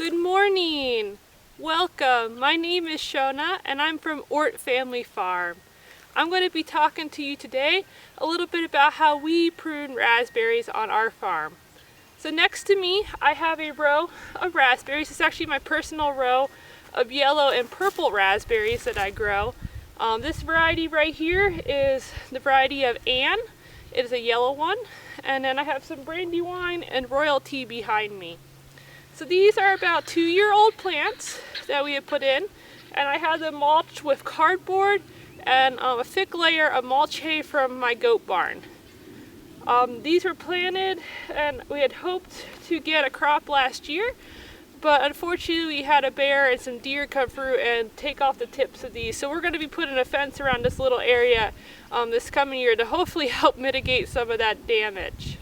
Good morning! Welcome! My name is Shona and I'm from Ort Family Farm. I'm going to be talking to you today a little bit about how we prune raspberries on our farm. So next to me I have a row of raspberries. It's actually my personal row of yellow and purple raspberries that I grow. This variety right here is the variety of Anne. It is a yellow one. And then I have some Brandywine and Royalty behind me. So these are about 2-year-old plants that we have put in, and I have them mulched with cardboard and a thick layer of mulch hay from my goat barn. These were planted and we had hoped to get a crop last year, but unfortunately we had a bear and some deer come through and take off the tips of these. So we're going to be putting a fence around this little area this coming year to hopefully help mitigate some of that damage.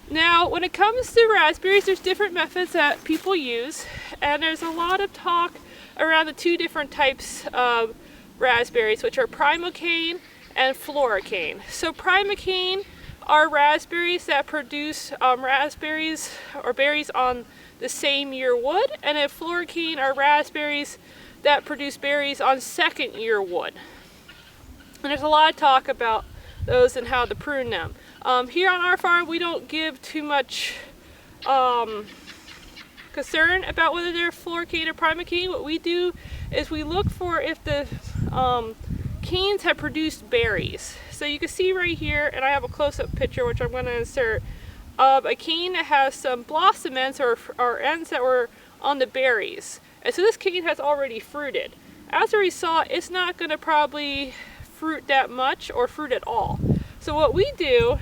Now, when it comes to raspberries, there's different methods that people use, and there's a lot of talk around the two different types of raspberries, which are primocane and floricane. So primocane are raspberries that produce raspberries or berries on the same year wood, and then floricane are raspberries that produce berries on second year wood. And there's a lot of talk about those and how to prune them. Here on our farm, we don't give too much concern about whether they're floricane or primocane. What we do is we look for if the canes have produced berries. So you can see right here, and I have a close-up picture which I'm going to insert, of a cane that has some blossom ends or ends that were on the berries. And so this cane has already fruited. As a result, it's not going to probably fruit that much or fruit at all. So what we do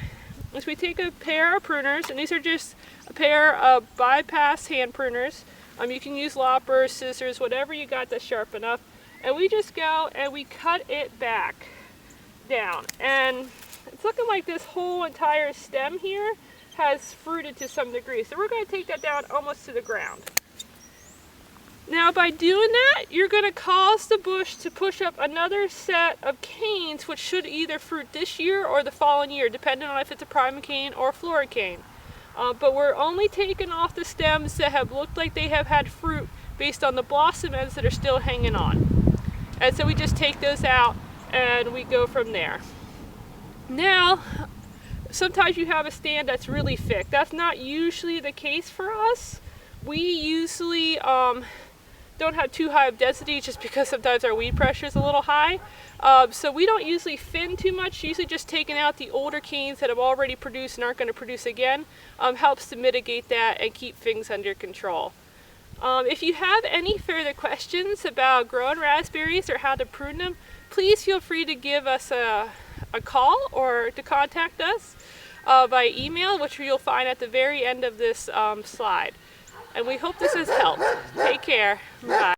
is we take a pair of pruners, and these are just a pair of bypass hand pruners. You can use loppers, scissors, whatever you got that's sharp enough. And we just go and we cut it back down. And it's looking like this whole entire stem here has fruited to some degree. So we're going to take that down almost to the ground. Now by doing that, you're going to cause the bush to push up another set of canes, which should either fruit this year or the following year, depending on if it's a primocane or a floricane. But we're only taking off the stems that have looked like they have had fruit based on the blossom ends that are still hanging on. And so we just take those out and we go from there. Now, sometimes you have a stand that's really thick. That's not usually the case for us. We usually don't have too high of density just because sometimes our weed pressure is a little high. So we don't usually thin too much, usually just taking out the older canes that have already produced and aren't going to produce again helps to mitigate that and keep things under control. If you have any further questions about growing raspberries or how to prune them, please feel free to give us a call or to contact us by email, which you'll find at the very end of this slide. And we hope this has helped. Take care. Bye.